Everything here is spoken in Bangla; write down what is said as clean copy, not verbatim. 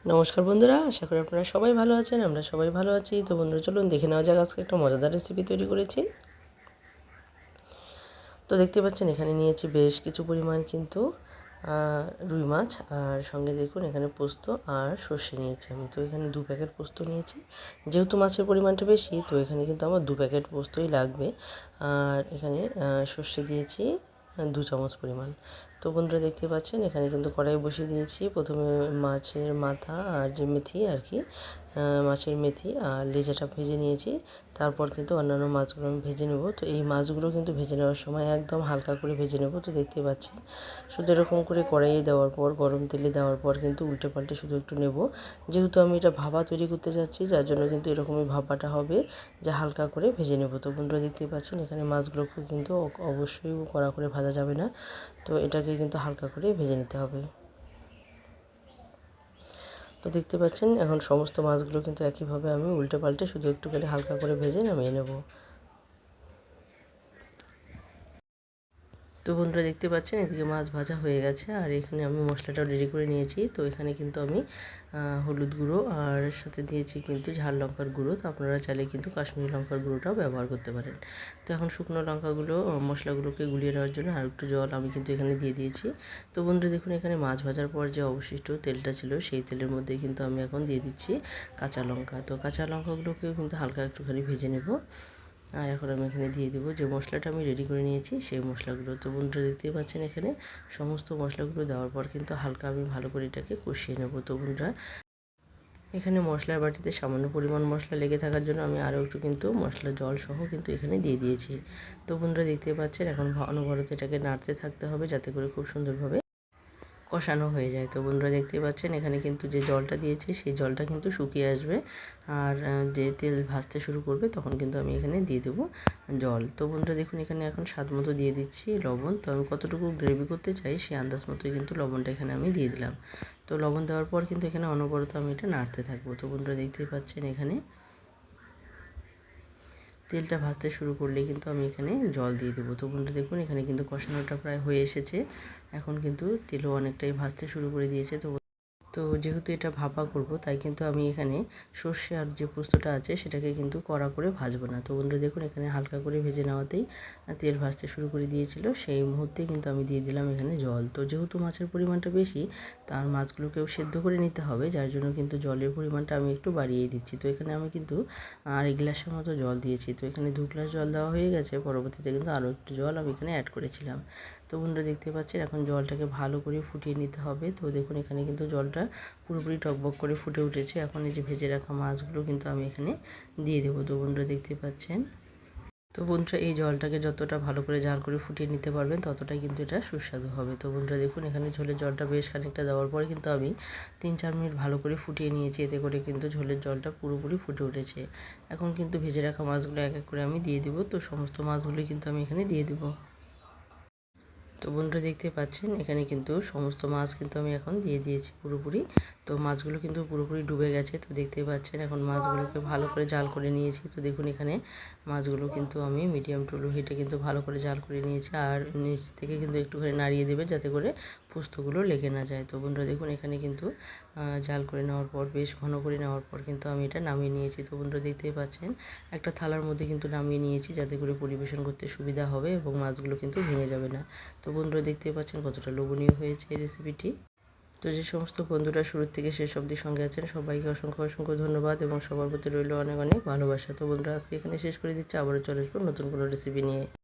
নমস্কার বন্ধুরা, আশা করি আপনারা সবাই ভালো আছেন। আমরা সবাই ভালো আছি। তো বন্ধুরা, চলুন দেখে নেওয়া যাক আজকে একটা মজাদার রেসিপি তৈরি করেছি। তো দেখতে পাচ্ছেন এখানে নিয়েছি বেশ কিছু পরিমাণ কিন্তু রুই মাছ, আর সঙ্গে দেখুন এখানে পোস্ত আর সর্ষে নিয়েছি আমি। তো এখানে 2 প্যাকেট পোস্ত নিয়েছি। যেহেতু মাছের পরিমাণটা বেশি, তো এখানে কিন্তু আমার 2 প্যাকেট পোস্তই লাগবে। আর এখানে সর্ষে দিয়েছি 2 চামচ পরিমাণ। তো বন্ধুরা দেখতে পাচ্ছেন এখানে কিন্তু কড়াই বসিয়ে দিয়েছি। প্রথমে মাছের মাথা আর যে মেথি আর কি, মাছের মেথি আর লেজাটা ভেজে নিয়েছি। তারপর কিন্তু অন্যান্য মাছগুলো আমি ভেজে নেব। তো এই মাছগুলো কিন্তু ভেজে নেওয়ার সময় একদম হালকা করে ভেজে নেব। তো দেখতে পাচ্ছেন শুধু এরকম করে কড়াইয়ে দেওয়ার পর, গরম তেলে দেওয়ার পর কিন্তু উল্টে পাল্টে শুধু একটু নেব। যেহেতু আমি এটা ভাপা তৈরি করতে যাচ্ছি, যার জন্য কিন্তু এরকমই ভাপাটা হবে, যে হালকা করে ভেজে নেব। তো বন্ধুরা দেখতে পাচ্ছেন এখানে মাছগুলোকে কিন্তু অবশ্যই কড়া করে ভাজা যাবে না। তো এটাকে কিন্তু হালকা করে ভেজে নিতে হবে। তো দেখতে পাচ্ছেন এখন সমস্ত মাছগুলো কিন্তু একইভাবে আমি উল্টে পাল্টে শুধু একটুখানি হালকা করে ভেজে নামিয়ে নেব। তো বন্ধুরা দেখতে পাচ্ছেন এদিকে মাছ ভাজা হয়ে গেছে, আর এখানে আমি মশলাটাও রেডি করে নিয়েছি। তো এখানে কিন্তু আমি হলুদ গুঁড়ো আর সাথে দিয়েছি কিন্তু ঝাল লঙ্কার গুঁড়ো। তো আপনারা চাইলে কিন্তু কাশ্মীরি লঙ্কার গুঁড়োটাও ব্যবহার করতে পারেন। তো এখন শুকনো লঙ্কাগুলো মশলাগুলোকে গুলিয়ে নেওয়ার জন্য আর একটু জল আমি কিন্তু এখানে দিয়ে দিয়েছি। তো বন্ধুরা দেখুন এখানে মাছ ভাজার পর যে অবশিষ্ট তেলটা ছিল, সেই তেলের মধ্যে কিন্তু আমি এখন দিয়ে দিচ্ছি কাঁচা লঙ্কা। তো কাঁচা লঙ্কাগুলোকেও কিন্তু হালকা একটুখানি ভেজে নেব। আর এখন আমি এখানে দিয়ে দেবো যে মশলাটা আমি রেডি করে নিয়েছি, সেই মশলাগুলো। তো বন্ধুরা দেখতেই পাচ্ছেন এখানে সমস্ত মশলাগুলো দেওয়ার পর কিন্তু হালকা আমি ভালো করে এটাকে কষিয়ে নেব। তো বন্ধুরা এখানে মশলার বাটিতে সামান্য পরিমাণ মশলা লেগে থাকার জন্য আমি আরও একটু কিন্তু মশলা জল সহ কিন্তু এখানে দিয়ে দিয়েছি। তো বন্ধুরা দেখতেই পাচ্ছেন এখন অনবরত এটাকে নাড়তে থাকতে হবে, যাতে করে খুব সুন্দরভাবে কষানো হয়ে যায়। তো বন্ধুরা দেখতে পাচ্ছেন এখানে কিন্তু যে জলটা দিয়েছি, সেই জলটা কিন্তু শুকিয়ে আসবে, আর যে তেল ভাজতে শুরু করবে তখন কিন্তু আমি এখানে দিয়ে দেবো জল। তো বন্ধুরা দেখুন এখানে এখন স্বাদ মতো দিয়ে দিচ্ছি লবণ। তো আমি কতটুকু গ্রেভি করতে চাই সেই আন্দাজ মতোই কিন্তু লবণটা এখানে আমি দিয়ে দিলাম। তো লবণ দেওয়ার পর কিন্তু এখানে অনবরত আমি এটা নাড়তে থাকবো। তো বন্ধুরা দেখতেই পাচ্ছেন এখানে তেলটা ভাজতে শুরু করলেই কিন্তু আমি এখানে জল দিয়ে দেবো। তো বন্ধুরা দেখুন এখানে কিন্তু কষানোটা প্রায় হয়ে এসেছে। এখন কিন্তু তেলও অনেকটাই ভাজতে শুরু করে দিয়েছে। তো যেহেতু এটা ভাপা করব, তাই কিন্তু আমি এখানে সর্ষে আর যে পোস্তটা আছে সেটাকে কিন্তু কড়া করে ভাজবো না। তো বন্ধুরা দেখুন এখানে হালকা করে ভেজে নেওয়াতেই তেল ভাজতে শুরু করে দিয়েছিল, সেই মুহূর্তেই কিন্তু আমি দিয়ে দিলাম এখানে জল। তো যেহেতু মাছের পরিমাণটা বেশি, তার মাছগুলোকেও সেদ্ধ করে নিতে হবে, যার জন্য কিন্তু জলের পরিমাণটা আমি একটু বাড়িয়েই দিচ্ছি। তো এখানে আমি কিন্তু আড়াই গ্লাসের মতো জল দিয়েছি। তো এখানে 2 গ্লাস জল দেওয়া হয়ে গেছে, পরবর্তীতে কিন্তু আরও একটু জল আমি এখানে অ্যাড করেছিলাম। তো বন্ধুরা দেখতে পাচ্ছেন এখন জলটাকে ভালো করে ফুটিয়ে নিতে হবে। তো দেখুন এখানে কিন্তু জলটা পুরোপুরি টকবক করে ফুটে উঠেছে। এখন এই যে ভেজে রাখা মাছগুলো কিন্তু আমি এখানে দিয়ে দেবো। তো বন্ধুরা দেখতে পাচ্ছেন। তো বন্ধুরা এই জলটাকে যতটা ভালো করে জাল করে ফুটিয়ে নিতে পারবেন, ততটাই কিন্তু এটা সুস্বাদু হবে। তো বন্ধুরা দেখুন এখানে ঝোলের জলটা বেশ খানিকটা দেওয়ার পরে কিন্তু আমি 3-4 মিনিট ভালো করে ফুটিয়ে নিয়েছি। এতে করে কিন্তু ঝোলের জলটা পুরোপুরি ফুটে উঠেছে। এখন কিন্তু ভেজে রাখা মাছগুলো এক এক করে আমি দিয়ে দেবো। তো সমস্ত মাছগুলোই কিন্তু আমি এখানে দিয়ে দেবো। তো বন্ধুরা দেখতে পাচ্ছেন এখানে কিন্তু সমস্ত মাছ কিন্তু আমি এখন দিয়ে দিয়েছি পুরোপুরি। তো মাছগুলো কিন্তু পুরোপুরি ডুবে গেছে। তো দেখতেই পাচ্ছেন এখন মাছগুলোকে ভালো করে জাল করে নিয়েছি। তো দেখুন এখানে মাছগুলো কিন্তু আমি মিডিয়াম টু লো হিটে কিন্তু ভালো করে জাল করে নিয়েছি, আর নিচ থেকে কিন্তু একটুখানি নাড়িয়ে দেবে, যাতে করে পোস্তগুলো লেগে না যায়। তো বন্ধুরা দেখুন এখানে কিন্তু জাল করে নেওয়ার পর, বেশ ঘন করে নেওয়ার পর কিন্তু আমি এটা নামিয়ে নিয়েছি। তো বন্ধুরা দেখতেই পাচ্ছেন একটা থালার মধ্যে কিন্তু নামিয়ে নিয়েছি, যাতে করে পরিবেশন করতে সুবিধা হবে এবং মাছগুলো কিন্তু ভেঙে যাবে না। তো বন্ধুরা দেখতেই পাচ্ছেন কতটা লোভনীয় হয়েছে এই রেসিপিটি। তো যে সমস্ত বন্ধুরা শুরু থেকে শেষ অবধি সঙ্গে আছেন, সবাইকে অসংখ্য অসংখ্য ধন্যবাদ এবং সবার প্রতি রইল অনেক অনেক ভালোবাসা। তো বন্ধুরা আজকে এখানে শেষ করে দিচ্ছি, আবারও চলে আসবো নতুন কোনো রেসিপি নিয়ে।